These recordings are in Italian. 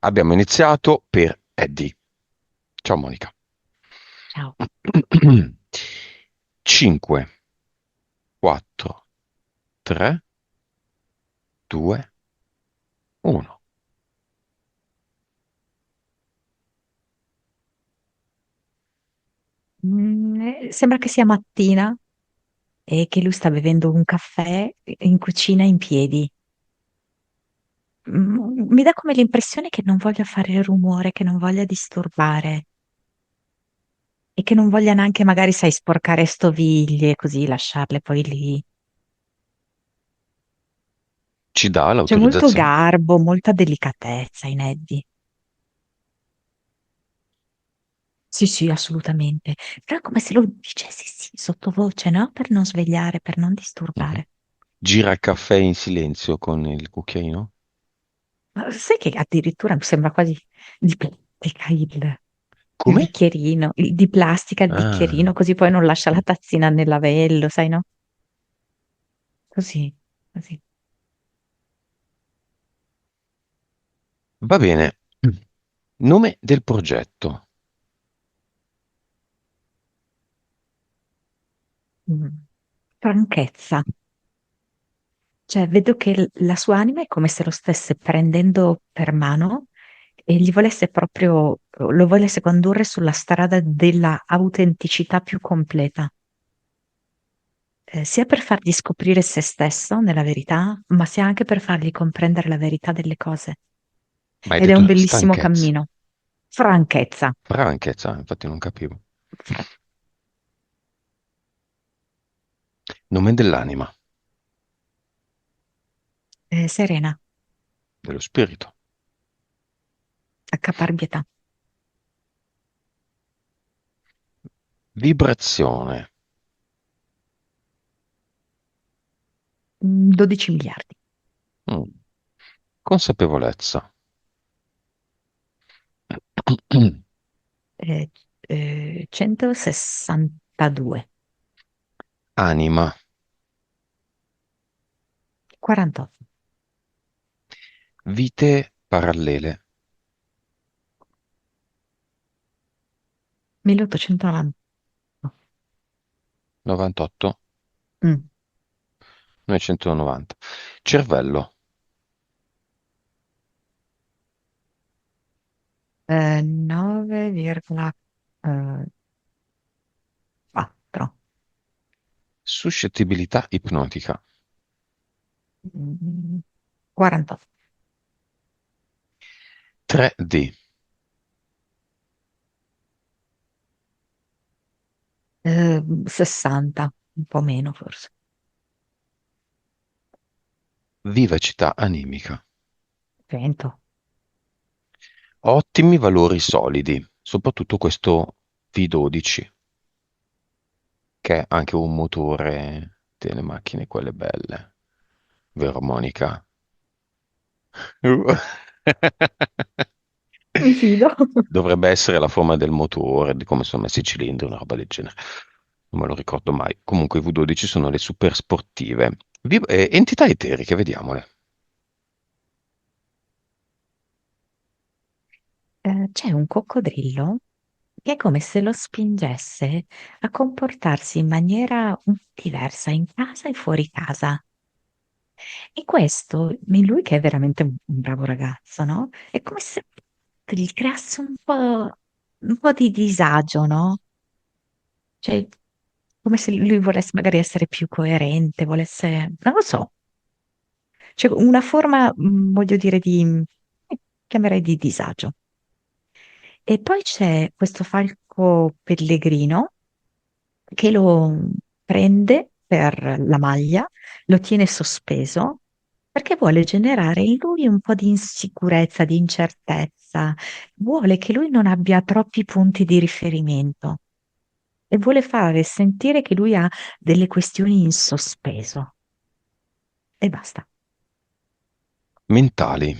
Abbiamo iniziato per Eddie. Ciao Monica. Ciao. 5, 4, 3, 2, 1. Sembra che sia mattina e che lui sta bevendo un caffè in cucina in piedi. Mi dà come l'impressione che non voglia fare rumore, che non voglia disturbare e che non voglia neanche magari, sai, sporcare stoviglie, così lasciarle poi lì. Ci dà C'è molto l'autorizzazione? garbo, molta delicatezza in Eddie. Sì, sì, assolutamente. Però è come se lo dicessi sì, sottovoce, no? Per non svegliare, per non Mhm. disturbare. Gira il caffè in silenzio con il cucchiaino? Ma sai che addirittura mi sembra quasi di plastica il Come? bicchierino, di plastica il Ah, bicchierino, così poi non lascia la tazzina nel lavello, sai, no? Così, così. va bene. Nome del progetto. Mm. Franchezza. Cioè, vedo che la sua anima è come se lo stesse prendendo per mano e gli volesse proprio, lo volesse condurre sulla strada della autenticità più completa. Sia per fargli scoprire se stesso nella verità, ma sia anche per fargli comprendere la verità delle cose. Ma hai Ed è detto un bellissimo stanchezza. cammino. Franchezza. Franchezza, infatti non capivo. Fra- Nome dell'anima, serena, dello spirito. accaparbietà. Vibrazione. 12 miliardi. Mm. Consapevolezza. Eh, 162. Anima. 48. Vite parallele. 1890. 98. Mm. 990. Cervello. 9,4. Suscettibilità ipnotica. 48. 3D. 60, un po' meno forse. Vivacità animica. 100. Ottimi valori solidi, soprattutto questo V12, che è anche un motore delle macchine quelle belle. Vero, Monica? Mi fido. Dovrebbe essere la forma del motore, di come sono messi i cilindri, una roba del genere. Non me lo ricordo mai. Comunque i V12 sono le super sportive. Entità eteriche, vediamole. C'è un coccodrillo che è come se lo spingesse a comportarsi in maniera un po' diversa in casa e fuori casa. E questo, in lui che è veramente un bravo ragazzo, no? È come se gli creasse un po' di disagio, no? Cioè, come se lui volesse magari essere più coerente, volesse, non lo so, cioè una forma, voglio dire, chiamerei di disagio. E poi c'è questo falco pellegrino che lo prende per la maglia, lo tiene sospeso perché vuole generare in lui un po' di insicurezza, di incertezza, vuole che lui non abbia troppi punti di riferimento e vuole fare sentire che lui ha delle questioni in sospeso e basta. Mentali.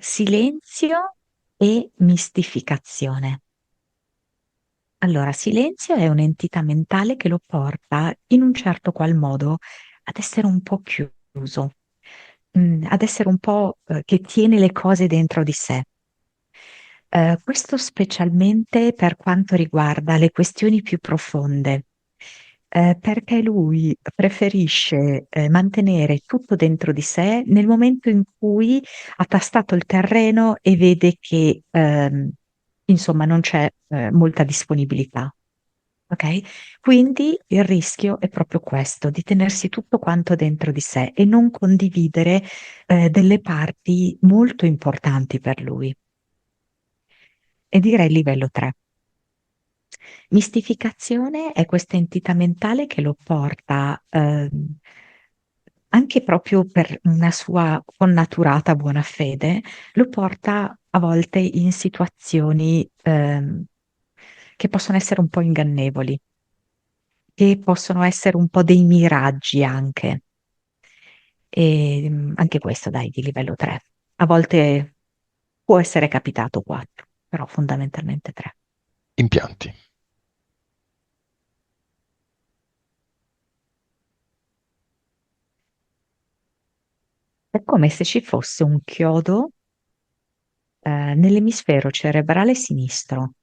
Silenzio e mistificazione. Allora, Silenzio è un'entità mentale che lo porta in un certo qual modo ad essere un po' chiuso, ad essere un po', che tiene le cose dentro di sé. Questo specialmente per quanto riguarda le questioni più profonde, perché lui preferisce, mantenere tutto dentro di sé nel momento in cui ha tastato il terreno e vede che, insomma non c'è, molta disponibilità. Okay? Quindi il rischio è proprio questo, di tenersi tutto quanto dentro di sé e non condividere, delle parti molto importanti per lui. E direi livello 3. Mistificazione è questa entità mentale che lo porta, anche proprio per una sua connaturata buona fede, lo porta a volte in situazioni, che possono essere un po' ingannevoli, che possono essere un po' dei miraggi anche. Anche questo dai, di livello 3. A volte può essere capitato 4, però fondamentalmente 3. Impianti. È come se ci fosse un chiodo, nell'emisfero cerebrale sinistro,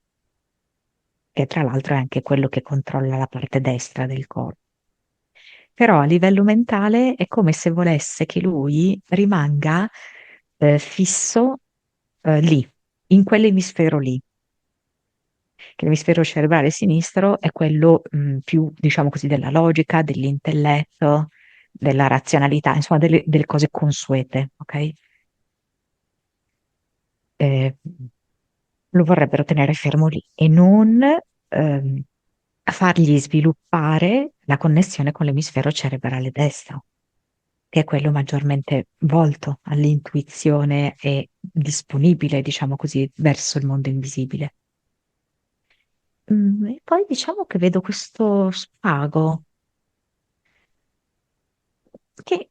che tra l'altro è anche quello che controlla la parte destra del corpo. Però a livello mentale è come se volesse che lui rimanga, fisso, lì, in quell'emisfero lì. Che l'emisfero cerebrale sinistro è quello, più, diciamo così, della logica, dell'intelletto, della razionalità, insomma delle cose consuete, okay? Ehm, Lo vorrebbero tenere fermo lì e non, ehm, fargli sviluppare la connessione con l'emisfero cerebrale destro, che è quello maggiormente volto all'intuizione e disponibile, diciamo così, verso il mondo invisibile. E poi diciamo che vedo questo spago che,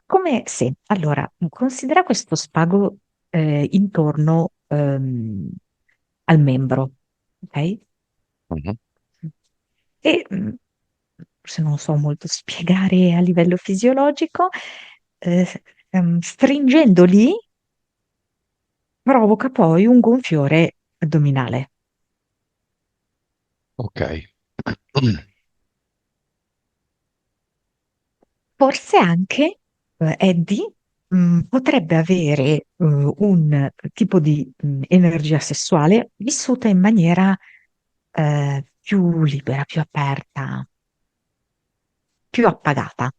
come se allora, considera questo spago, intorno, al membro, okay? Mhm. E, forse non so molto spiegare a livello fisiologico, stringendo lì provoca poi un gonfiore addominale. Ok. Forse anche, Eddie, potrebbe avere, un tipo di, energia sessuale vissuta in maniera, più libera, più aperta, più appagata.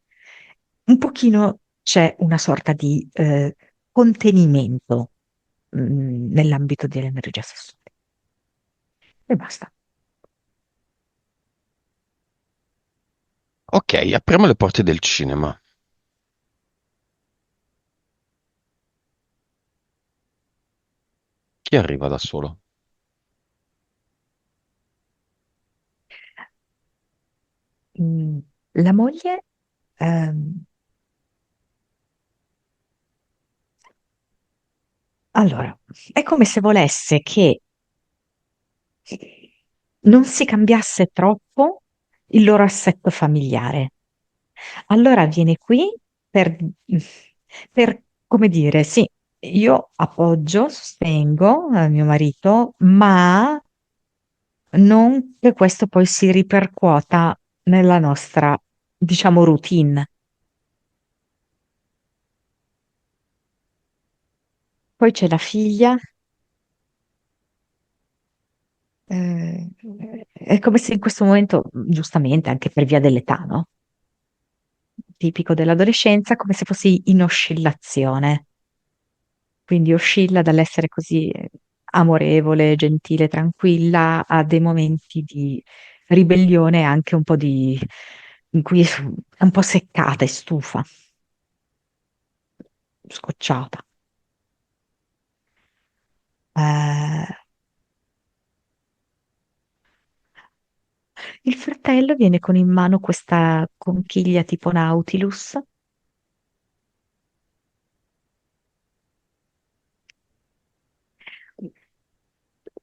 Un pochino c'è una sorta di, contenimento, nell'ambito dell'energia sessuale. E basta. Ok, apriamo le porte del cinema. Chi arriva da solo? Mhmm, la moglie, ehm allora, è come se volesse che non si cambiasse troppo il loro assetto familiare. Allora viene qui per, come dire, sì, io appoggio, sostengo mio marito, ma non che questo poi si ripercuota nella nostra, diciamo, routine. Poi c'è la figlia. Eh, è come se in questo momento, giustamente, anche per via dell'età, no? Tipico dell'adolescenza, come se fossi in oscillazione. Quindi oscilla dall'essere così amorevole, gentile, tranquilla, a dei momenti di ribellione e anche un po' in cui è un po' seccata e stufa, scocciata. Eh, il fratello viene con in mano questa conchiglia tipo Nautilus.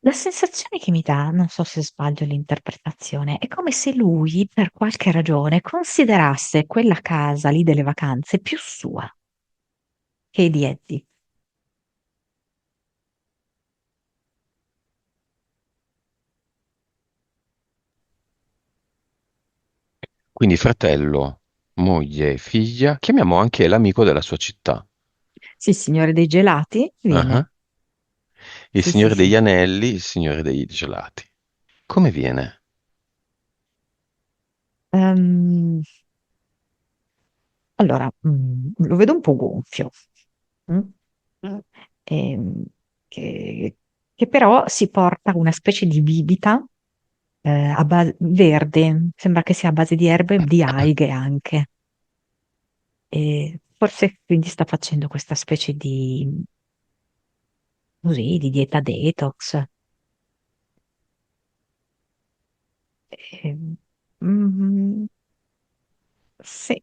La sensazione che mi dà, non so se sbaglio l'interpretazione, è come se lui, per qualche ragione, considerasse quella casa lì delle vacanze più sua che di Eddie. Quindi fratello, moglie e figlia, chiamiamo anche l'amico della sua città. Sì, il signore dei gelati viene. Ah, il Sì, sì, signore degli sì. anelli, il signore dei gelati. Come viene? Ehm, allora, lo vedo un po' gonfio. mm? Mm. Ehm, che, che però si porta una specie di bibita verde, sembra che sia a base di erbe e di alghe anche. E forse quindi sta facendo questa specie di, così, di dieta detox. Ehm, mm, sì,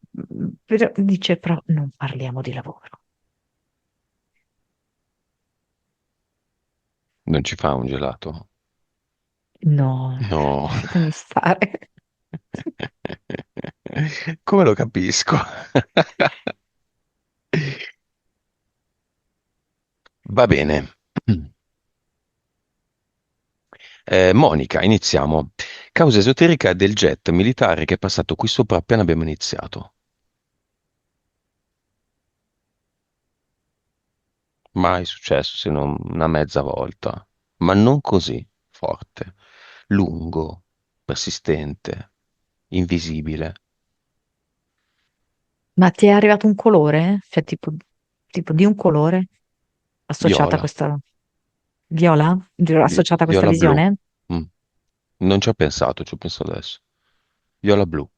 però dice però non parliamo di lavoro. Non ci fa un gelato? No, No. lasciatemi stare. Come lo capisco? Va bene. Monica, iniziamo. Causa esoterica del jet militare che è passato qui sopra appena abbiamo iniziato. Mai successo se non una mezza volta, ma non così forte. Lungo, persistente, invisibile, Ma ti è arrivato un colore? Cioè tipo di un colore associata a viola, questa viola? Associata a questa viola blu. visione? Mm. Non ci ho pensato, ci ho pensato adesso. Viola blu,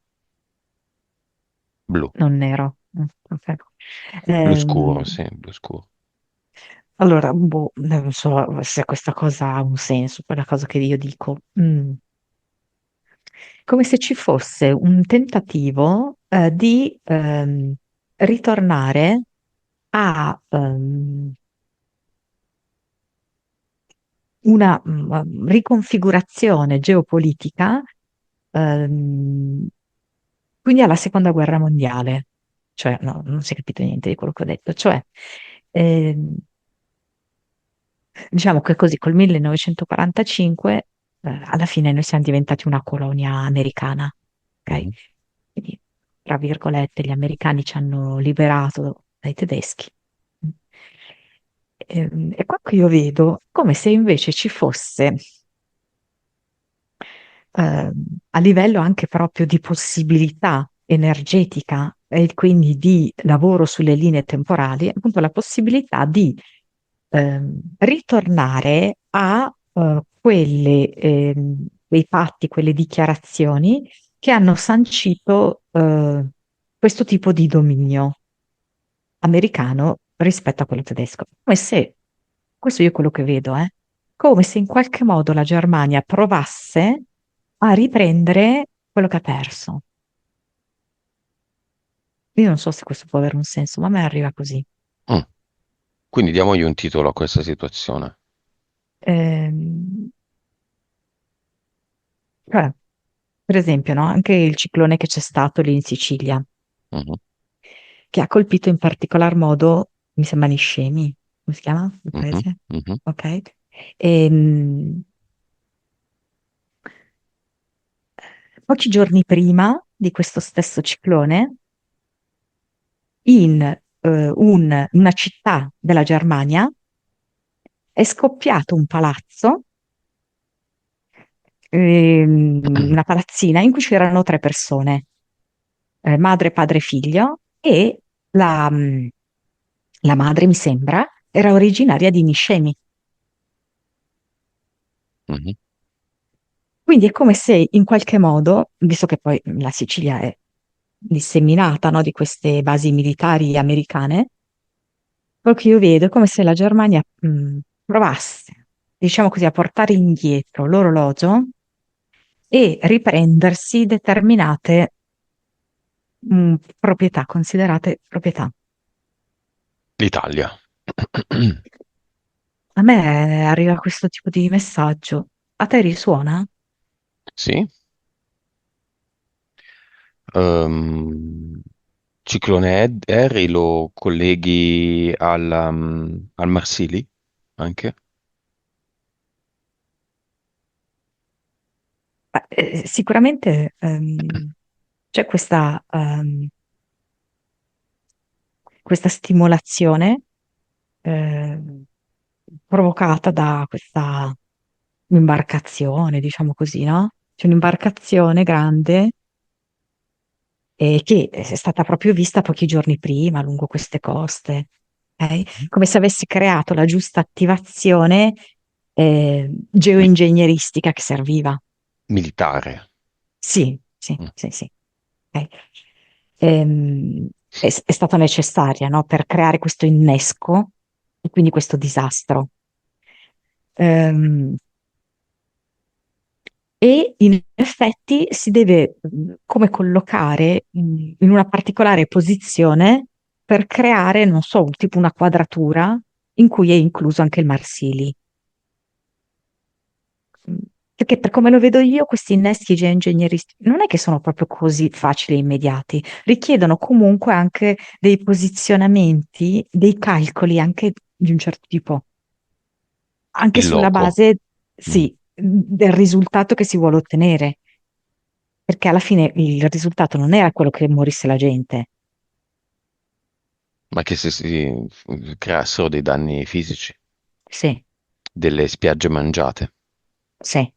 blu, Non nero. Ok. blu scuro, Ehm, sì, blu scuro. allora, boh, non so se questa cosa ha un senso, quella cosa che io dico. Come se ci fosse un tentativo, di ritornare a una riconfigurazione geopolitica, ehm, quindi alla seconda guerra mondiale, cioè no, non si è capito niente di quello che ho detto, cioè ehm, diciamo che così col 1945 alla fine noi siamo diventati una colonia americana, ok? Mhm. Quindi, tra virgolette, gli americani ci hanno liberato dai tedeschi. E qua che io vedo come se invece ci fosse ehm, a livello anche proprio di possibilità energetica e quindi di lavoro sulle linee temporali, appunto la possibilità di ritornare a quei patti, quelle dichiarazioni che hanno sancito questo tipo di dominio americano rispetto a quello tedesco. Come se, questo io è quello che vedo, come se in qualche modo la Germania provasse a riprendere quello che ha perso. Io non so se questo può avere un senso, ma a me arriva così. Mm. Quindi diamogli un titolo a questa situazione. Ehm, cioè, per esempio, no? Anche il ciclone che c'è stato lì in Sicilia, Mhm, che ha colpito in particolar modo, mi sembra Niscemi, come si chiama il mhm, paese? mhm, Ok? Ehm, Pochi giorni prima di questo stesso ciclone, in una città della Germania, è scoppiato un palazzo, una palazzina in cui c'erano tre persone, madre, padre e figlio, e la madre, mi sembra, era originaria di Niscemi. mhm. Quindi è come se in qualche modo, visto che poi la Sicilia è disseminata, no, di queste basi militari americane, quello che io vedo è come se la Germania, provasse, diciamo così, a portare indietro l'orologio e riprendersi determinate, proprietà, considerate proprietà. L'Italia. A me arriva questo tipo di messaggio. A te risuona? Sì? Ehm, Ciclone Harry lo colleghi al Marsili anche? Sicuramente c'è questa stimolazione ehm, provocata da questa imbarcazione, diciamo così, no? C'è un'imbarcazione grande che è stata proprio vista pochi giorni prima lungo queste coste, ok? Come se avesse creato la giusta attivazione Mi- geoingegneristica che serviva. Militare. Sì, sì, Mm. sì, sì. Ok. È stata necessaria, no, per creare questo innesco e quindi questo disastro. Ehm, e in effetti si deve come collocare in una particolare posizione per creare, non so, tipo una quadratura in cui è incluso anche il Marsili. Mm, Perché per come lo vedo io, questi innesti geoingegneristici non è che sono proprio così facili e immediati, richiedono comunque anche dei posizionamenti, dei calcoli anche di un certo tipo, anche Il sulla loco. base, Mm. sì, del risultato che si vuole ottenere, perché alla fine il risultato non era quello che morisse la gente. Ma che se si creassero dei danni fisici, Sì, delle spiagge mangiate. sì.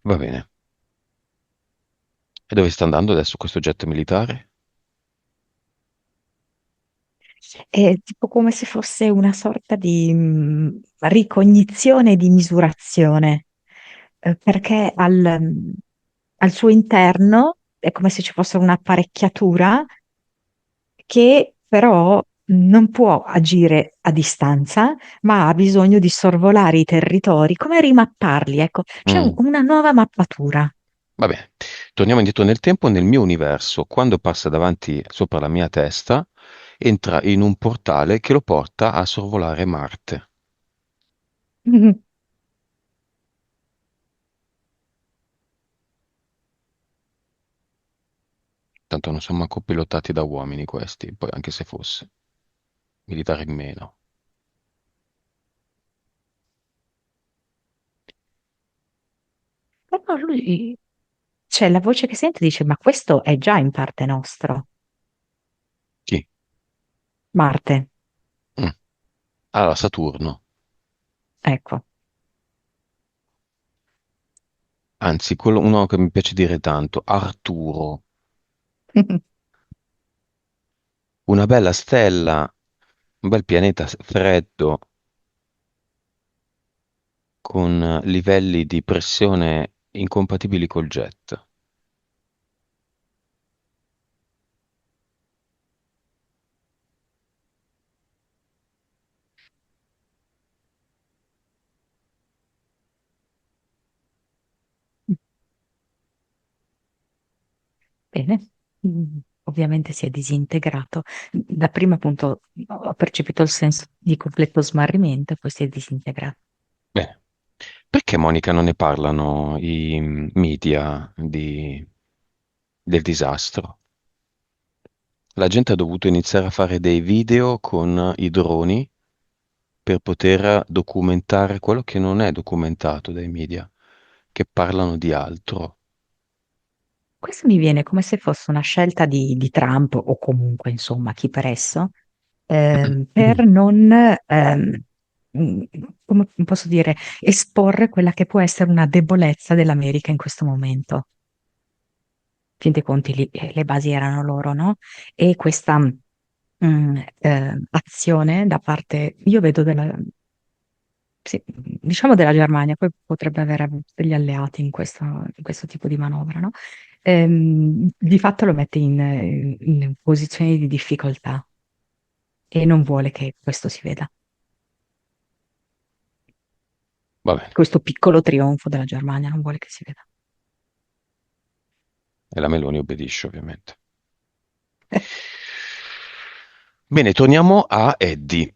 Va bene. E dove sta andando adesso questo jet militare? È tipo come se fosse una sorta di ricognizione di misurazione, perché al suo interno è come se ci fosse un'apparecchiatura che però non può agire a distanza, ma ha bisogno di sorvolare i territori, come rimapparli, ecco, c'è Mm. una nuova mappatura. Va bene. Torniamo indietro nel tempo, nel mio universo, quando passa davanti sopra la mia testa, entra in un portale che lo porta a sorvolare Marte. Tanto non sono manco pilotati da uomini questi, poi anche se fosse. Militari in meno. Però lui, c'è la voce che sente e dice, ma questo è già in parte nostro, Chi? Marte, Mm. Allora, Saturno. ecco. Anzi, quello, uno che mi piace dire tanto, Arturo. Una bella stella, un bel pianeta freddo con livelli di pressione incompatibili col jet. Bene. Ovviamente si è disintegrato. Da prima appunto ho percepito il senso di completo smarrimento, poi si è disintegrato. Bene. Perché Monica non ne parlano i media del disastro? La gente ha dovuto iniziare a fare dei video con i droni per poter documentare quello che non è documentato dai media, che parlano di altro. Questo mi viene come se fosse una scelta di Trump o comunque insomma chi per esso, per non, mm, come posso dire, esporre quella che può essere una debolezza dell'America in questo momento. Fin dei conti le basi erano loro, no? E questa azione da parte, io vedo sì, diciamo della Germania, poi potrebbe avere avuto degli alleati in questo tipo di manovra, no? Di fatto lo mette in posizioni di difficoltà e non vuole che questo si veda, Va bene, questo piccolo trionfo della Germania non vuole che si veda. e la Meloni obbedisce ovviamente. Bene, torniamo a Eddie.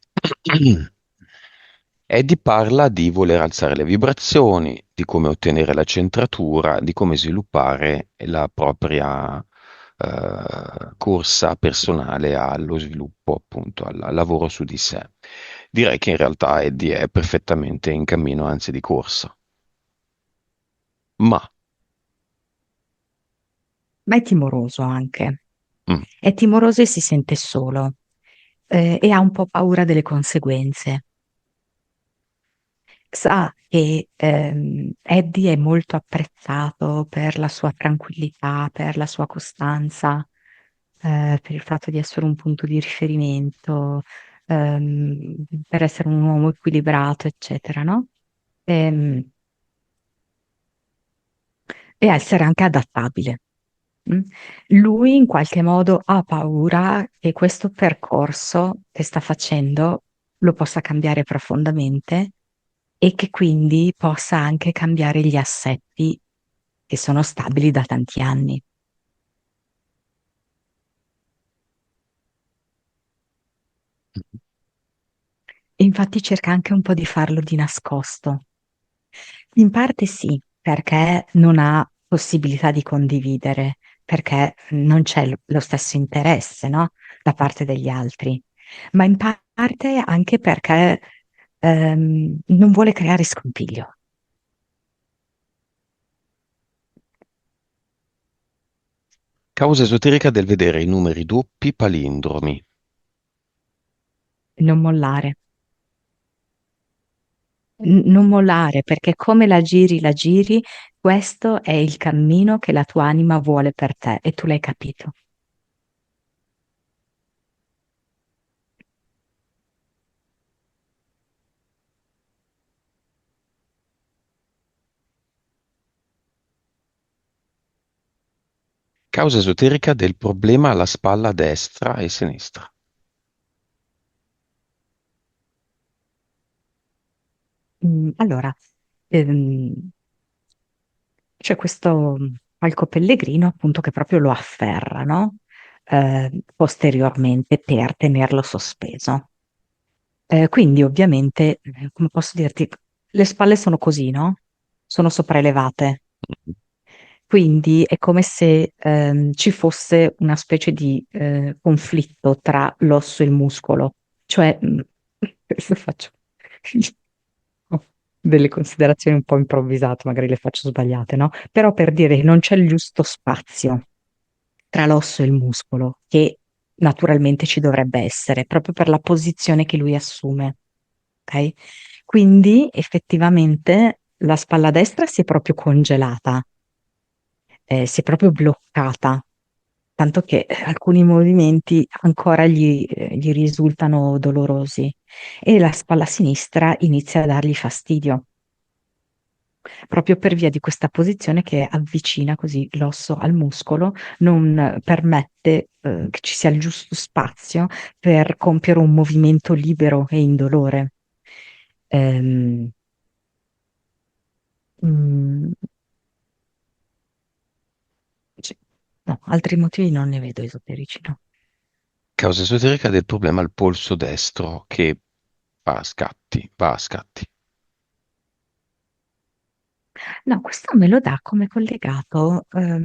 Eddie parla di voler alzare le vibrazioni, di come ottenere la centratura, di come sviluppare la propria corsa personale allo sviluppo, appunto, al lavoro su di sé. Direi che in realtà Eddie è perfettamente in cammino, anzi di corsa. Ma Ma è timoroso anche. mm, È timoroso e si sente solo, e ha un po' paura delle conseguenze. Sa che Eddie è molto apprezzato per la sua tranquillità, per la sua costanza, per il fatto di essere un punto di riferimento, per essere un uomo equilibrato, eccetera, no? Ehm, e essere anche adattabile. Mm? Lui in qualche modo ha paura che questo percorso che sta facendo lo possa cambiare profondamente e che quindi possa anche cambiare gli assetti che sono stabili da tanti anni. E infatti cerca anche un po' di farlo di nascosto. In parte sì, perché non ha possibilità di condividere, perché non c'è lo stesso interesse, no? Da parte degli altri, ma in parte anche perché non vuole creare scompiglio. causa esoterica del vedere i numeri doppi palindromi. Non mollare. Non mollare, perché come la giri, questo è il cammino che la tua anima vuole per te e tu l'hai capito. Causa esoterica del problema alla spalla destra e sinistra. Allora, ehm, c'è questo palco pellegrino appunto che proprio lo afferra, no? Posteriormente per tenerlo sospeso. Quindi ovviamente, come posso dirti, le spalle sono così, no? Sono sopraelevate. Quindi è come se ci fosse una specie di conflitto tra l'osso e il muscolo. Cioè, adesso faccio ho delle considerazioni un po' improvvisate, magari le faccio sbagliate, no? Però per dire che non c'è il giusto spazio tra l'osso e il muscolo, che naturalmente ci dovrebbe essere, proprio per la posizione che lui assume, ok? Quindi effettivamente la spalla destra si è proprio congelata, si è proprio bloccata, tanto che alcuni movimenti ancora gli risultano dolorosi e la spalla sinistra inizia a dargli fastidio, proprio per via di questa posizione che avvicina così l'osso al muscolo, non permette che ci sia il giusto spazio per compiere un movimento libero e indolore. Ehm, mm, sì. No, altri motivi non ne vedo esoterici, no. Causa esoterica del problema al polso destro che va a scatti, va a scatti. No, questo me lo dà come collegato a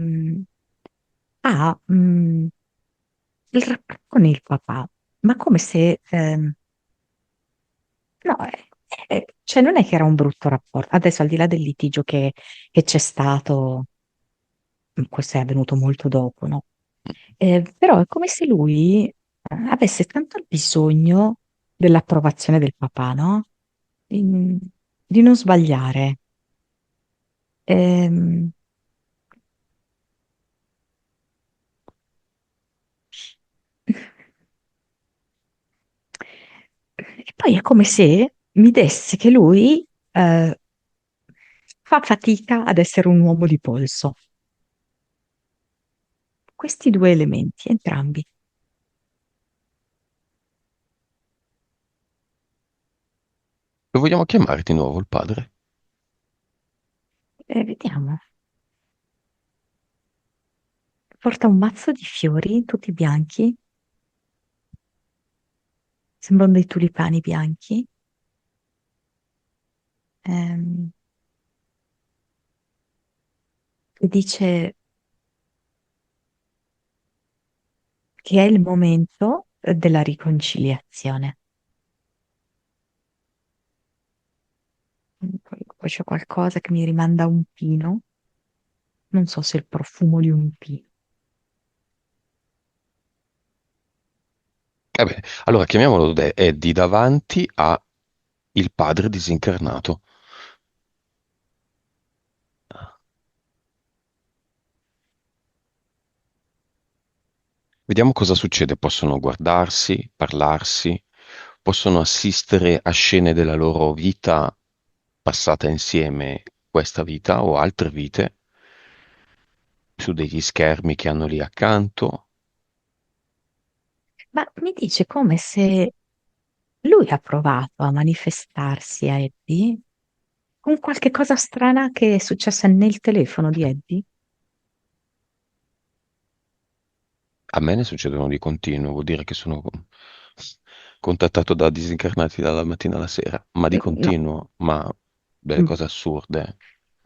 il rapporto con il papà, ma come se, no, cioè non è che era un brutto rapporto, adesso al di là del litigio che c'è stato, questo è avvenuto molto dopo, no? Però è come se lui avesse tanto il bisogno dell'approvazione del papà, no? Di, di non sbagliare. Ehm, E poi è come se mi desse che lui fa fatica ad essere un uomo di polso. Questi due elementi, entrambi. Lo vogliamo chiamare di nuovo il padre? Vediamo. Porta un mazzo di fiori, tutti bianchi. sembrano dei tulipani bianchi. ehm, e dice che è il momento della riconciliazione. Poi c'è qualcosa che mi rimanda a un pino, non so se è il profumo di un pino. Vabbè, allora chiamiamolo Eddie davanti a il padre disincarnato. Vediamo cosa succede. Possono guardarsi, parlarsi, possono assistere a scene della loro vita passata insieme, questa vita o altre vite, su degli schermi che hanno lì accanto. Ma mi dice come se lui ha provato a manifestarsi a Eddie con qualche cosa strana che è successa nel telefono di Eddie. A me ne succedono di continuo, vuol dire che sono contattato da disincarnati dalla mattina alla sera, ma di No, continuo, ma delle mm, cose assurde.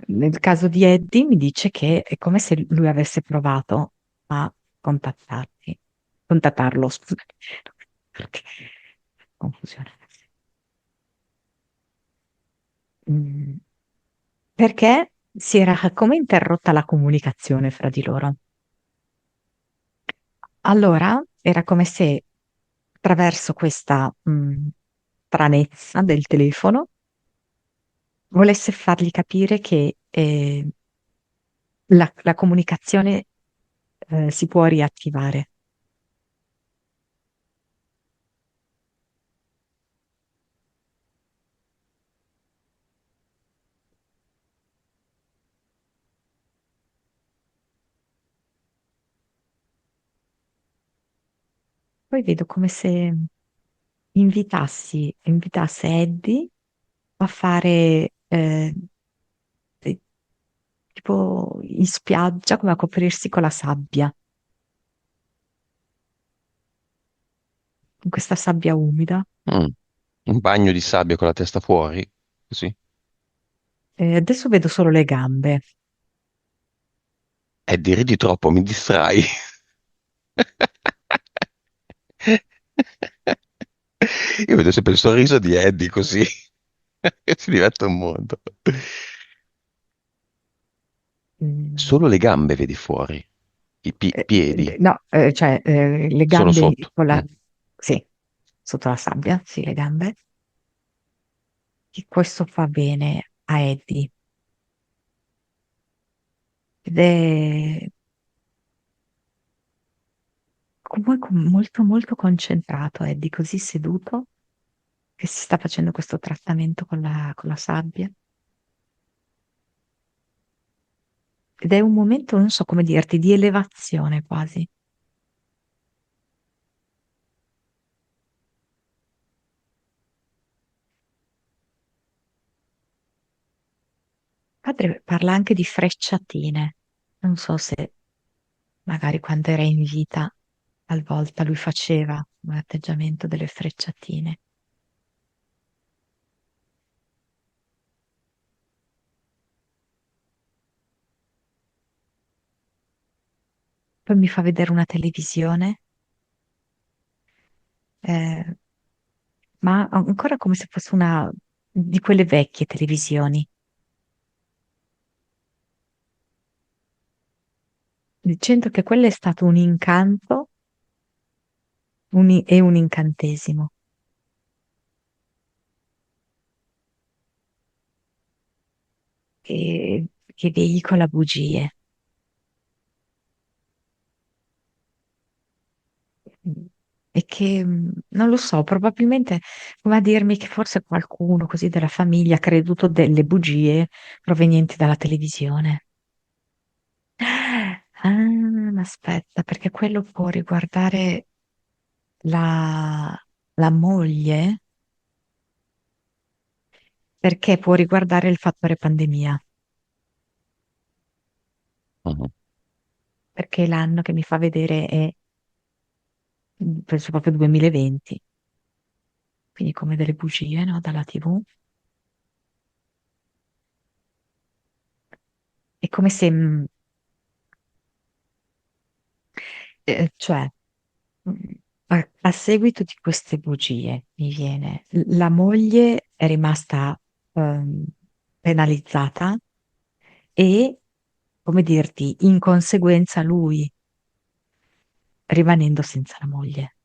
nel caso di Eddie mi dice che è come se lui avesse provato a contattarlo, scusa. Perché? Confusione. Mm, Perché si era come interrotta la comunicazione fra di loro. Allora era come se attraverso questa stranezza del telefono volesse fargli capire che la comunicazione si può riattivare. Poi vedo come se invitasse Eddie a fare eh, tipo in spiaggia, come a coprirsi con la sabbia, con questa sabbia umida. Mm. Un bagno di sabbia con la testa fuori, così. Adesso vedo solo le gambe. Ridi troppo, mi distrai. Io vedo sempre il sorriso di Eddie così, che si diverte un mondo. Mm, Solo le gambe vedi fuori, i piedi, no, cioè le solo gambe sotto. con Mm. la... Sì, sotto la sabbia, sì, le gambe. Che questo fa bene a Eddie. Ed è comunque molto molto concentrato, Eddie, così seduto, che si sta facendo questo trattamento con la sabbia. Ed è un momento, non so come dirti, di elevazione quasi. Padre parla anche di frecciatine. Non so se magari quando era in vita, talvolta lui faceva un atteggiamento delle frecciatine. Poi mi fa vedere una televisione, eh, ma ancora come se fosse una di quelle vecchie televisioni, dicendo che quello è stato un incanto e un incantesimo che, che veicola bugie. E che non lo so, probabilmente come a dirmi che forse qualcuno così della famiglia ha creduto delle bugie provenienti dalla televisione. Ma aspetta, perché quello può riguardare la, la moglie, perché può riguardare il fattore pandemia, Mhm. perché l'anno che mi fa vedere è, penso proprio 2020. quindi come delle bugie, no, dalla TV. È come se, cioè, mh, a seguito di queste bugie, mi viene, la moglie è rimasta ehm, penalizzata e, come dirti, in conseguenza lui rimanendo senza la moglie,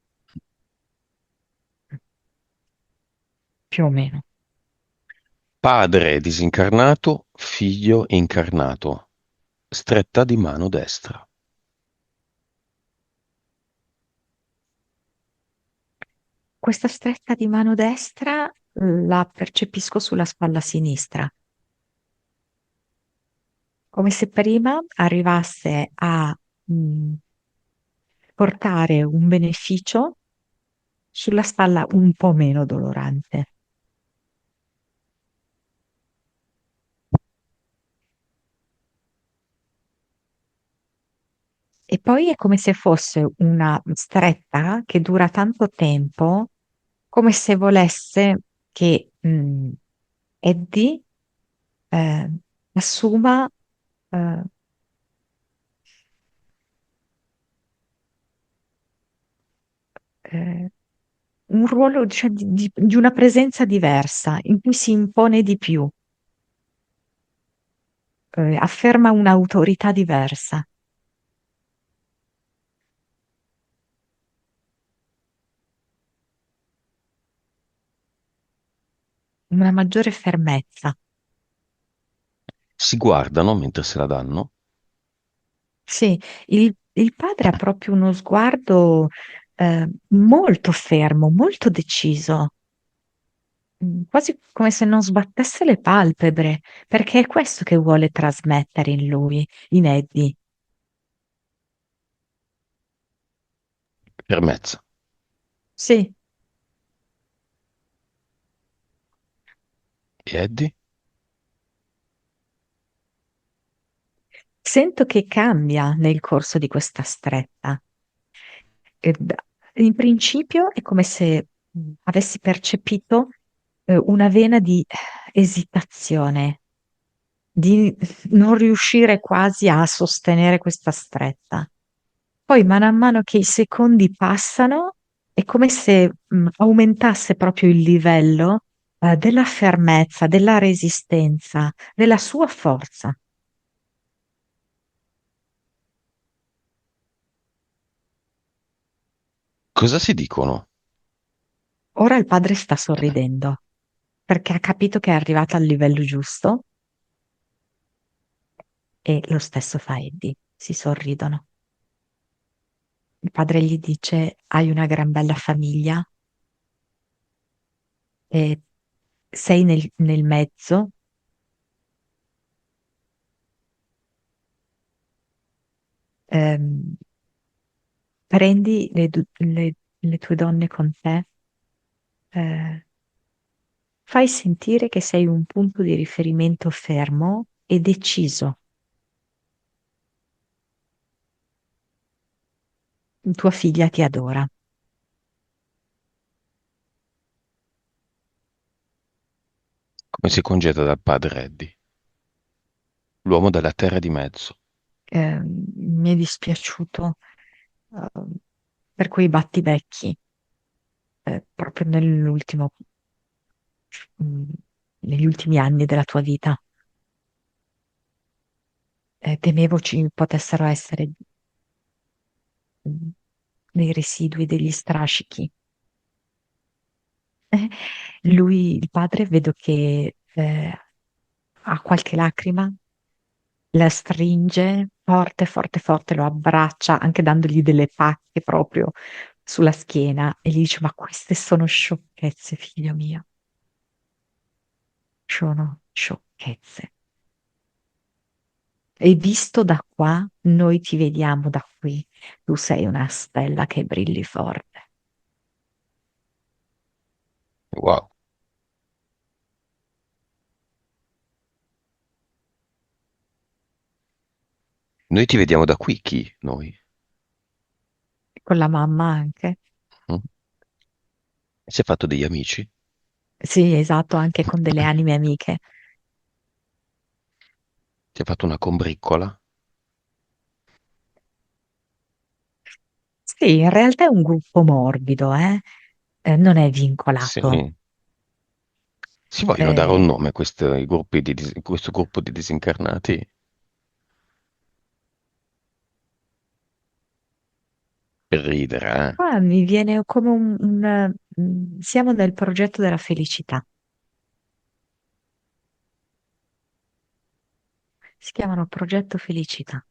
più o meno. Padre disincarnato, figlio incarnato. Stretta di mano destra. Questa stretta di mano destra la percepisco sulla spalla sinistra, come se prima arrivasse a mh, portare un beneficio sulla spalla un po' meno dolorante. E poi è come se fosse una stretta che dura tanto tempo, come se volesse che Eddie eh, assuma eh, eh, un ruolo, cioè, di una presenza diversa, in cui si impone di più, afferma un'autorità diversa, una maggiore fermezza. Si guardano mentre se la danno. Sì, il padre ha proprio uno sguardo molto fermo, molto deciso, quasi come se non sbattesse le palpebre, perché è questo che vuole trasmettere in lui, in Eddie. Fermezza. Sì, E Eddie? sento che cambia nel corso di questa stretta. E in principio è come se avessi percepito una vena di esitazione, di non riuscire quasi a sostenere questa stretta. Poi, mano a mano che i secondi passano, è come se aumentasse proprio il livello della fermezza, della resistenza, della sua forza. Cosa si dicono? Ora il padre sta sorridendo perché ha capito che è arrivata al livello giusto e lo stesso fa Eddie. Si sorridono. Il padre gli dice: Hai una gran bella famiglia e sei nel mezzo. ehm, Prendi le tue donne con te, eh, fai sentire che sei un punto di riferimento fermo e deciso. Tua figlia ti adora. Come si congeda dal padre Eddie? L'uomo della terra di mezzo. Mi è dispiaciuto, eh, per quei battibecchi, proprio mm, negli ultimi anni della tua vita. Temevo ci potessero essere mm, dei residui, degli strascichi. Lui, il padre, vedo che ha qualche lacrima, la stringe forte, forte, forte, lo abbraccia, anche dandogli delle pacche proprio sulla schiena e gli dice: Ma queste sono sciocchezze, figlio mio, sono sciocchezze. E visto da qua, noi ti vediamo da qui, tu sei una stella che brilli forte. Wow. Noi ti vediamo da qui, chi? Noi. Con la mamma anche. Mm? Si è fatto degli amici? Sì, esatto, anche con delle anime amiche. Si è fatto una combriccola? Sì, in realtà è un gruppo morbido, non è vincolato. Sì. Si vogliono dare un Eh, nome a questo gruppo di disincarnati? Per ridere, eh? Qua mi viene come siamo nel progetto della felicità. Si chiamano Progetto Felicità.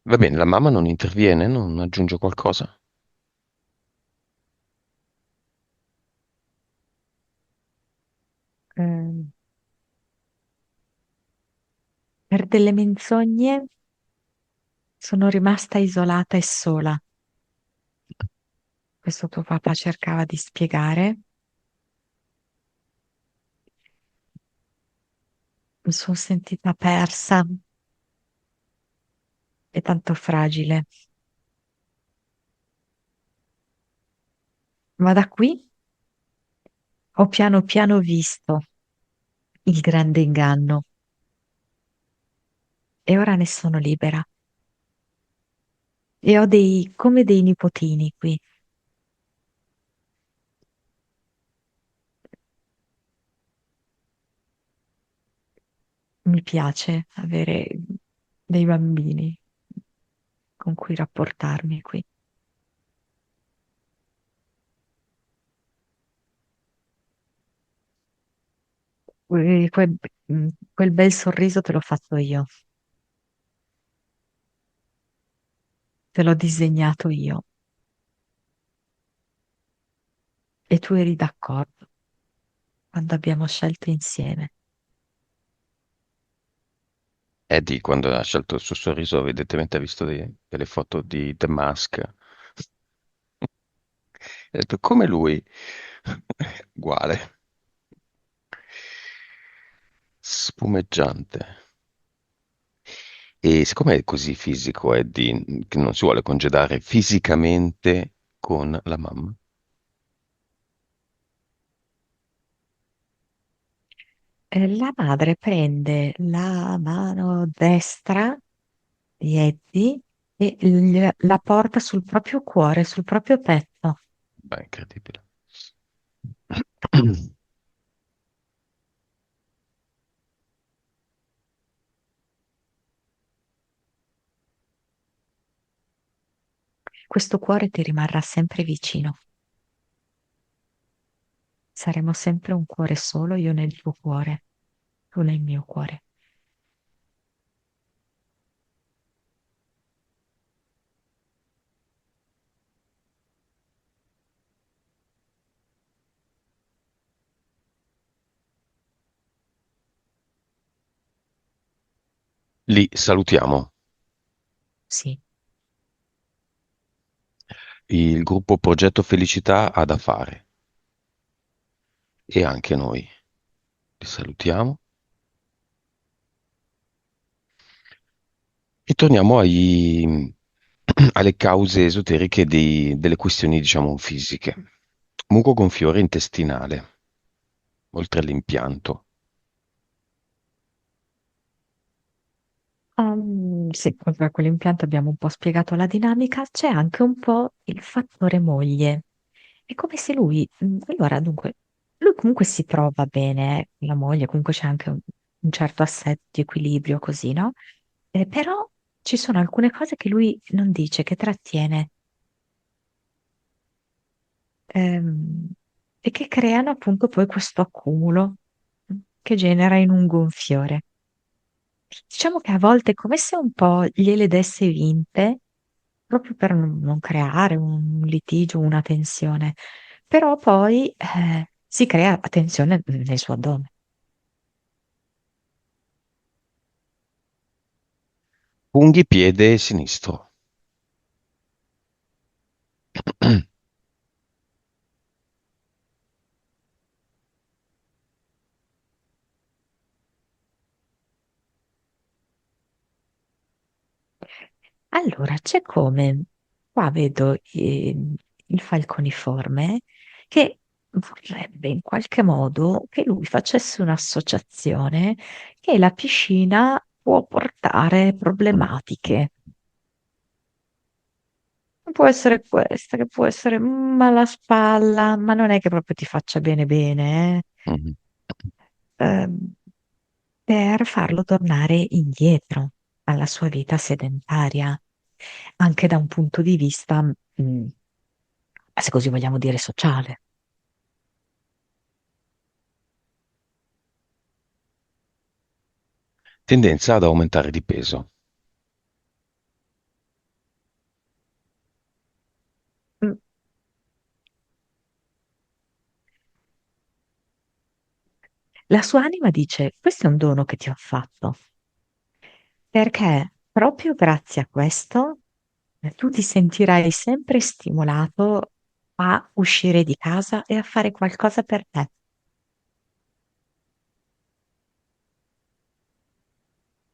Va bene, la mamma non interviene, non aggiunge qualcosa? Eh, per delle menzogne sono rimasta isolata e sola. Questo tuo papà cercava di spiegare. Mi sono sentita persa e tanto fragile. Ma da qui ho piano piano visto il grande inganno e ora ne sono libera. E ho come dei nipotini qui. Mi piace avere dei bambini con cui rapportarmi qui. Quel bel sorriso te l'ho fatto io, te l'ho disegnato io e tu eri d'accordo quando abbiamo scelto insieme. Eddie, quando ha scelto il suo sorriso, evidentemente ha visto delle foto di The Mask. Ha detto, come lui? Uguale. Spumeggiante. E siccome è così fisico, Eddie, che non si vuole congedare fisicamente con la mamma, La madre prende la mano destra di Eddie e la porta sul proprio cuore, sul proprio petto. beh, incredibile. Questo cuore ti rimarrà sempre vicino. Saremo sempre un cuore solo, io nel tuo cuore, tu nel mio cuore. Li salutiamo. Sì. Il gruppo Progetto Felicità ha da fare e anche noi. Li salutiamo e torniamo alle cause esoteriche delle questioni, diciamo, fisiche. Muco gonfiore intestinale, oltre all'impianto. Sì, oltre a quell'impianto abbiamo un po' spiegato la dinamica, c'è anche un po' il fattore moglie. È come se allora dunque, lui comunque si trova bene, con la moglie, comunque c'è anche un certo assetto di equilibrio così, no? Però ci sono alcune cose che lui non dice, che trattiene, ehm, e che creano appunto poi questo accumulo che genera in un gonfiore. Diciamo che a volte è come se un po' gliele desse vinte, proprio per non creare un litigio, una tensione, però poi si crea tensione nel suo addome. Punghipiede sinistro. Allora, c'è come, qua vedo il falconiforme che vorrebbe in qualche modo che lui facesse un'associazione che la piscina può portare problematiche. Può essere questa, che può essere alla spalla, ma non è che proprio ti faccia bene bene, Mhm. per farlo tornare indietro alla sua vita sedentaria, anche da un punto di vista, se così vogliamo dire, sociale. Tendenza ad aumentare di peso. Mm, La sua anima dice: Questo è un dono che ti ho fatto, perché proprio grazie a questo tu ti sentirai sempre stimolato a uscire di casa e a fare qualcosa per te.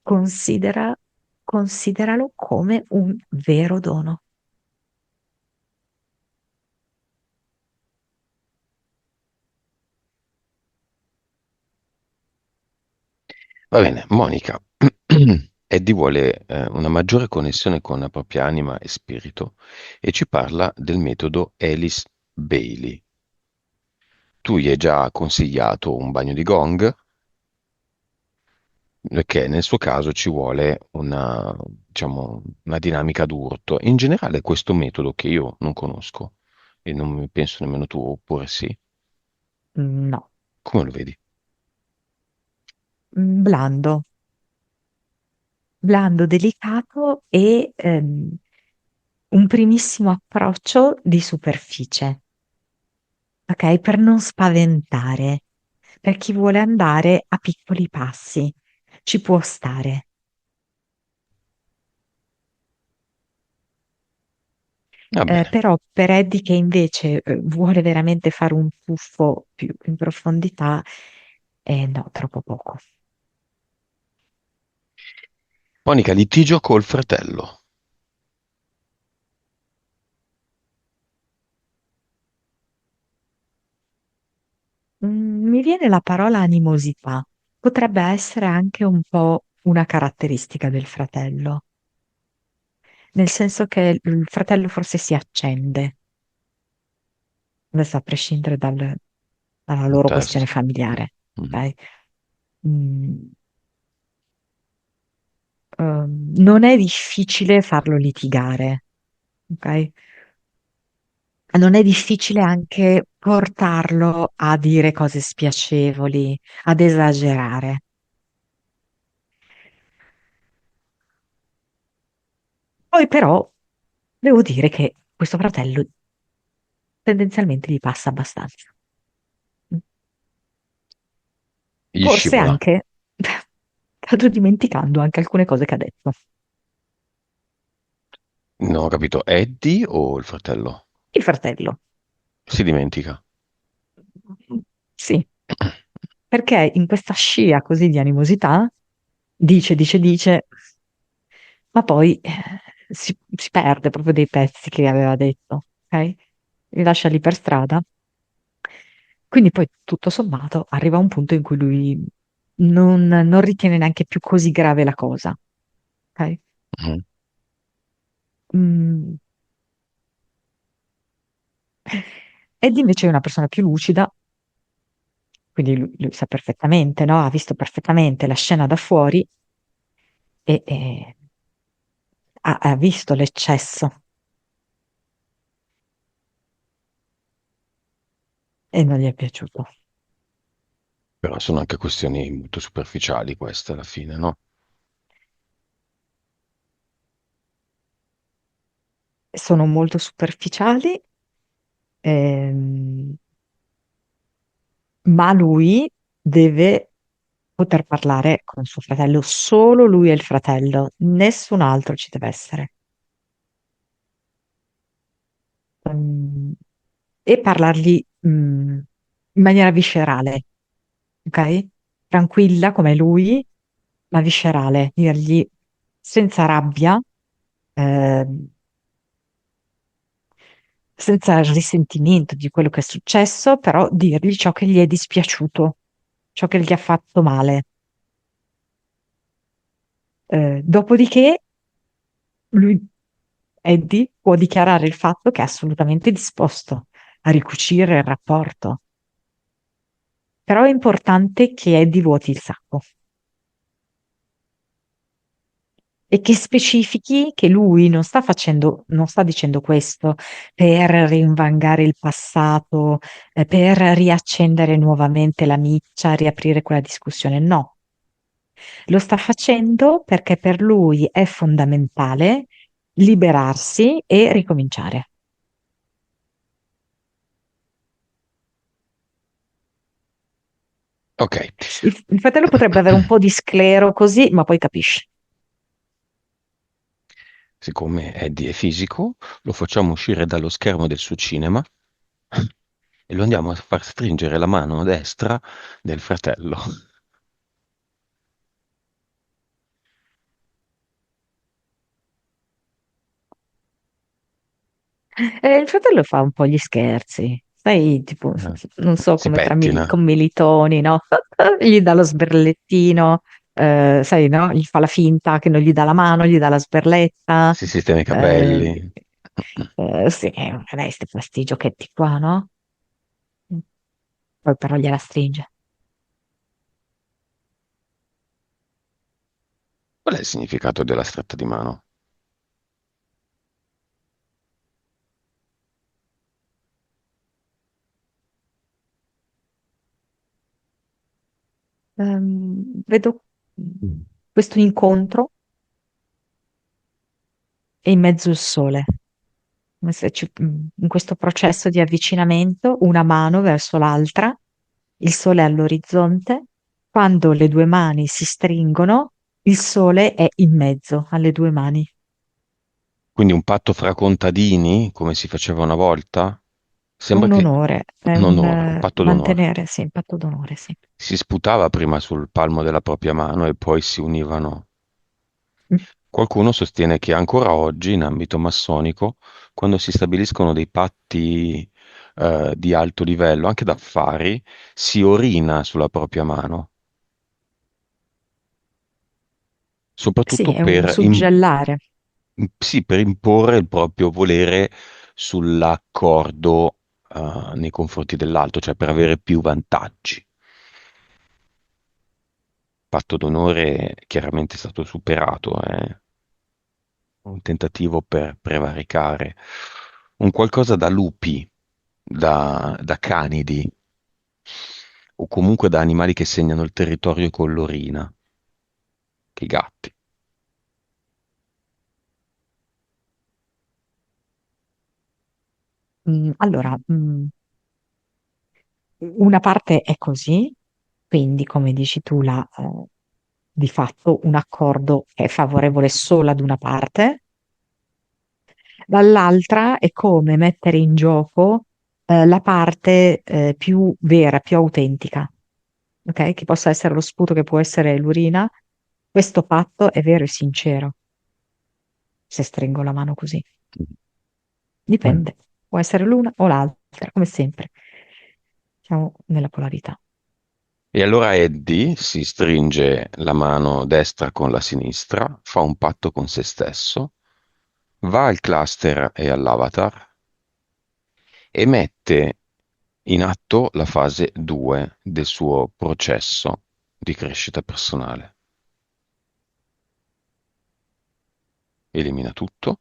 Considera, consideralo come un vero dono. Va bene, Monica. Eddie vuole una maggiore connessione con la propria anima e spirito e ci parla del metodo Alice Bailey. Tu gli hai già consigliato un bagno di gong, perché nel suo caso ci vuole una, diciamo, una dinamica d'urto. In generale questo metodo che io non conosco e non penso nemmeno tu, oppure sì, No, come lo vedi? blando, blando, delicato e un primissimo approccio di superficie, ok? Per non spaventare, per chi vuole andare a piccoli passi, ci può stare. Va bene. Però per Eddie che invece vuole veramente fare un tuffo più in profondità, no, troppo poco. Monica, litigio col fratello. Mi viene la parola animosità, potrebbe essere anche un po' una caratteristica del fratello, nel senso che il fratello forse si accende, adesso a prescindere dalla loro questione Contesto. familiare, Mhm. ok? Mm, non è difficile farlo litigare, ok? Non è difficile anche portarlo a dire cose spiacevoli, ad esagerare. Poi però devo dire che questo fratello tendenzialmente gli passa abbastanza. Gli Forse scivola. anche sto dimenticando anche alcune cose che ha detto. Non ho capito, Eddie o il fratello? Il fratello, Si dimentica. sì, perché in questa scia così di animosità dice, ma poi si perde proprio dei pezzi che aveva detto, ok? Li lascia lì per strada. Quindi poi tutto sommato arriva un punto in cui lui non ritiene neanche più così grave la cosa, ok? Mhm. Mm. Ed invece è una persona più lucida, quindi lui sa perfettamente, no? Ha visto perfettamente la scena da fuori e ha visto l'eccesso e non gli è piaciuto. Però sono anche questioni molto superficiali queste alla fine, no? Sono molto superficiali, ehm, ma lui deve poter parlare con suo fratello, solo lui e il fratello, nessun altro ci deve essere. Mm, e parlargli in maniera viscerale, ok? Tranquilla come lui, ma viscerale, dirgli senza rabbia, eh, senza risentimento di quello che è successo, però dirgli ciò che gli è dispiaciuto, ciò che gli ha fatto male. Dopodiché lui, Eddie, può dichiarare il fatto che è assolutamente disposto a ricucire il rapporto, però è importante che Eddie vuoti il sacco e che specifichi che lui non sta facendo, non sta dicendo questo per rinvangare il passato, per riaccendere nuovamente la miccia, riaprire quella discussione. No, lo sta facendo perché per lui è fondamentale liberarsi e ricominciare. Ok. Il fratello potrebbe avere un po' di sclero così, ma poi capisce. Siccome Eddie è fisico, lo facciamo uscire dallo schermo del suo cinema e lo andiamo a far stringere la mano destra del fratello. Il fratello fa un po' gli scherzi, sai, tipo, Eh, non so, Si come pettina. commilitoni, no? Gli dà lo sberlettino, sai, no? Gli fa la finta che non gli dà la mano, gli dà la sberletta. Si sistema i eh, capelli. sì, lei questi giochetti qua, no? Poi però gliela stringe. Qual è il significato della stretta di mano? Vedo Mm. questo incontro e in mezzo il sole. Come se in questo processo di avvicinamento, una mano verso l'altra, il sole è all'orizzonte, quando le due mani si stringono, il sole è in mezzo alle due mani. Quindi un patto fra contadini, come si faceva una volta? Sembra Un che onore, è un un onore, un patto d'onore. mantenere, sì, un patto d'onore, sì. Si sputava prima sul palmo della propria mano e poi si univano. Mm. Qualcuno sostiene che ancora oggi, in ambito massonico, quando si stabiliscono dei patti di alto livello, anche d'affari, si orina sulla propria mano, Sì, soprattutto è un suggellare. sì, per imporre il proprio volere sull'accordo nei confronti dell'altro, cioè per avere più vantaggi. Patto d'onore chiaramente è stato superato, un tentativo per prevaricare, un qualcosa da lupi, da canidi o comunque da animali che segnano il territorio con l'orina, che i gatti. Allora, una parte è così, quindi come dici tu, di fatto un accordo è favorevole solo ad una parte, dall'altra è come mettere in gioco la parte più vera, più autentica, ok? Che possa essere lo sputo, che può essere l'urina. Questo patto è vero e sincero, se stringo la mano così. Dipende, può essere l'una o l'altra, come sempre. Siamo nella polarità. E allora Eddie si stringe la mano destra con la sinistra, fa un patto con se stesso, va al cluster e all'avatar e mette in atto la fase 2 del suo processo di crescita personale. Elimina tutto.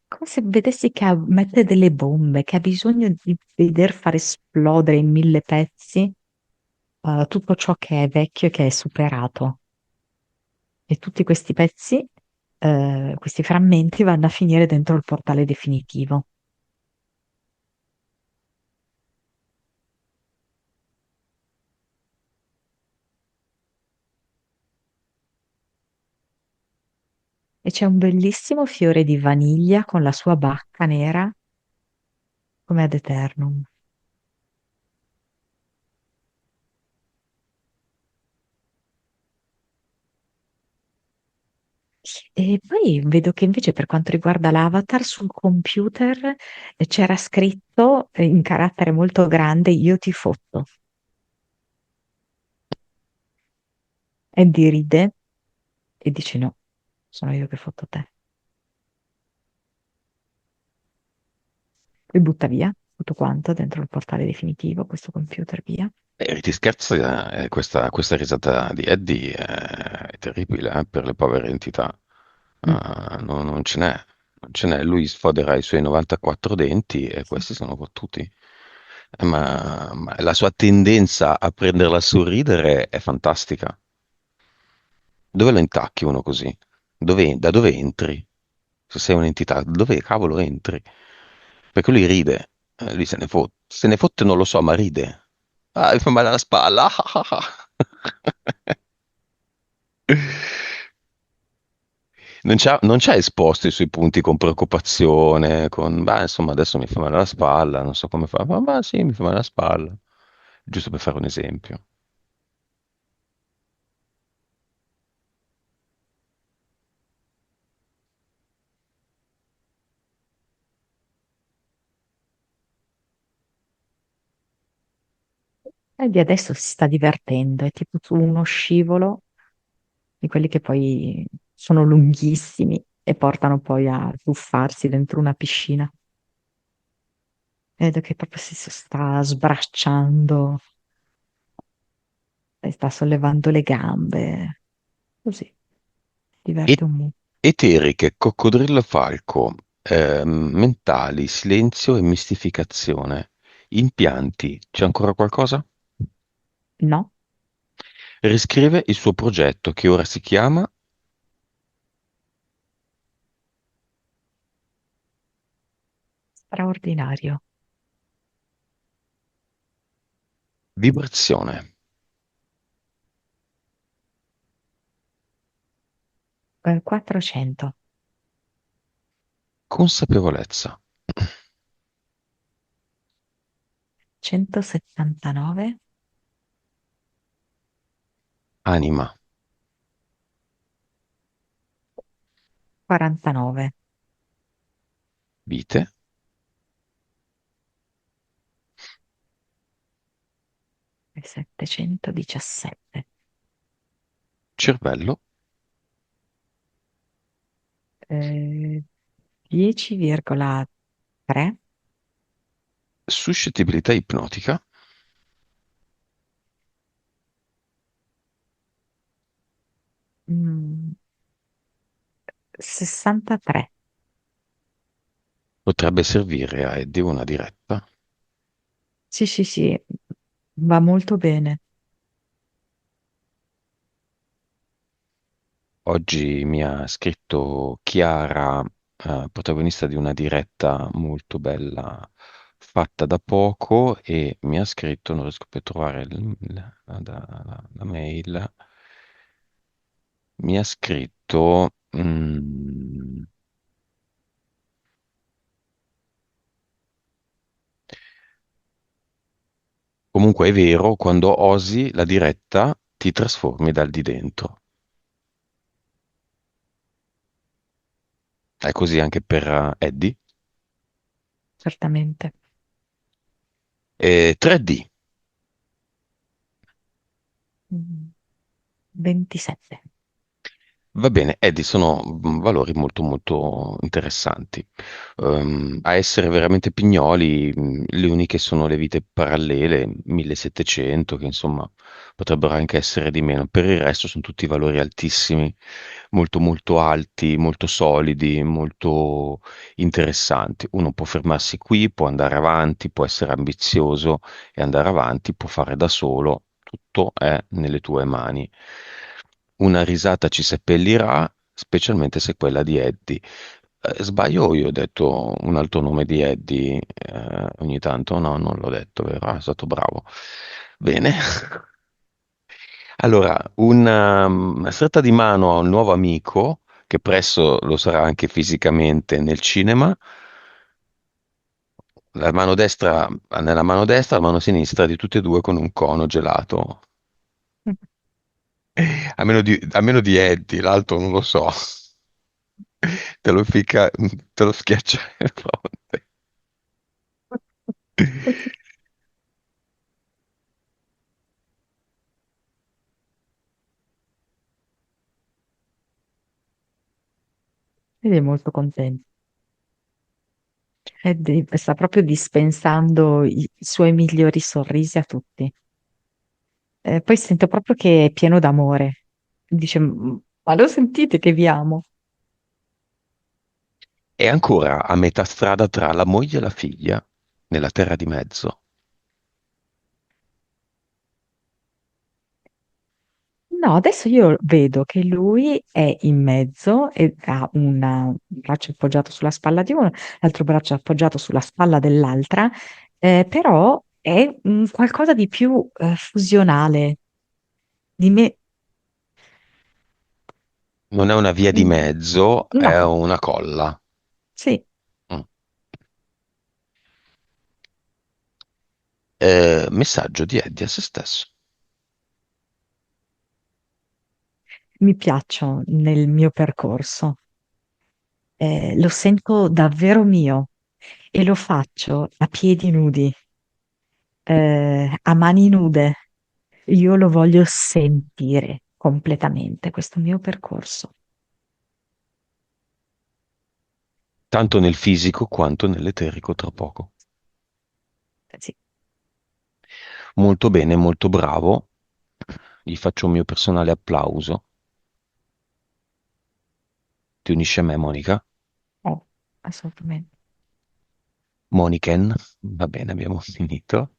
Come se vedessi che mette delle bombe, che ha bisogno di veder far esplodere in mille pezzi tutto ciò che è vecchio e che è superato. E tutti questi pezzi, questi frammenti vanno a finire dentro il portale definitivo. E c'è un bellissimo fiore di vaniglia con la sua bacca nera come ad eternum. E poi vedo che invece per quanto riguarda l'avatar sul computer c'era scritto in carattere molto grande io ti fotto. Eddie ride e dice no, sono io che fotto te. E butta via tutto quanto dentro il portale definitivo, questo computer via. Riti scherza, questa risata di Eddie è terribile, per le povere entità. Mm, Non ce n'è, non ce n'è. Lui sfodera i suoi 94 denti e sì. questi sono fottuti. Ma la sua tendenza a prenderla a sorridere è fantastica. Dove lo intacchi uno così? Da dove entri? Se sei un'entità, dove cavolo entri? Perché lui ride, lui se ne fotte non lo so, ma ride. Ah, mi fa male alla spalla. Non ci ha esposto i suoi punti con preoccupazione, beh, insomma, adesso mi fa male la spalla, non so come fa, ma sì, mi fa male la spalla. Giusto per fare un esempio. E di adesso si sta divertendo, è tipo su uno scivolo di quelli che poi sono lunghissimi e portano poi a tuffarsi dentro una piscina. Vedo che proprio si sta sbracciando e sta sollevando le gambe. Così, E- diverte un mu. Eteriche, coccodrillo falco, mentali, silenzio e mistificazione. Impianti, c'è ancora qualcosa? No? Riscrive il suo progetto che ora si chiama Straordinario. Vibrazione, 400, consapevolezza, 179, anima, 49, vite, 717, cervello, eh, 10,3, suscettibilità ipnotica. 63. Potrebbe servire a Eddie una diretta. Sì, sì, sì, va molto bene. Oggi mi ha scritto Chiara, protagonista di una diretta molto bella fatta da poco e mi ha scritto, non riesco più a trovare la mail, mi ha scritto, comunque è vero, quando osi la diretta ti trasformi dal di dentro. È così anche per Eddie. Certamente. 3D. Mm, 27. Va bene, Eddie, sono valori molto molto interessanti. A essere veramente pignoli, le uniche sono le vite parallele, 1700, che insomma potrebbero anche essere di meno. Per il resto sono tutti valori altissimi, molto molto alti, molto solidi, molto interessanti. Uno può fermarsi qui, può andare avanti, può essere ambizioso e andare avanti, può fare da solo, tutto è nelle tue mani. Una risata ci seppellirà, specialmente se è quella di Eddie. Sbaglio, o io ho detto un altro nome di Eddie ogni tanto? No, non l'ho detto, vero? Ah, è stato bravo. Bene. Allora, una stretta di mano a un nuovo amico, che presto lo sarà anche fisicamente nel cinema. Nella mano destra, la mano sinistra di tutti e due con un cono gelato. A meno di Eddie, l'altro non lo so. te lo ficca, te lo schiaccia in fronte. Ed è molto contento. Sta proprio dispensando i suoi migliori sorrisi a tutti. Poi sento proprio che è pieno d'amore. Dice, ma lo sentite che vi amo? È ancora a metà strada tra la moglie e la figlia, nella terra di mezzo. No, adesso io vedo che lui è in mezzo e ha un braccio appoggiato sulla spalla di uno, l'altro braccio appoggiato sulla spalla dell'altra, però è un qualcosa di più fusionale, di me. Non è una via di mm, mezzo, è No, una colla. sì, Mm. Messaggio di Eddie a se stesso. mi piaccio nel mio percorso. Lo sento davvero mio e lo faccio a piedi nudi, a mani nude. Io lo voglio sentire completamente, questo mio percorso. Tanto nel fisico quanto nell'eterico tra poco. Sì. Molto bene, molto bravo. Gli faccio un mio personale applauso. Ti unisce a me, Monica? Oh, assolutamente. Moniken, va bene, abbiamo finito.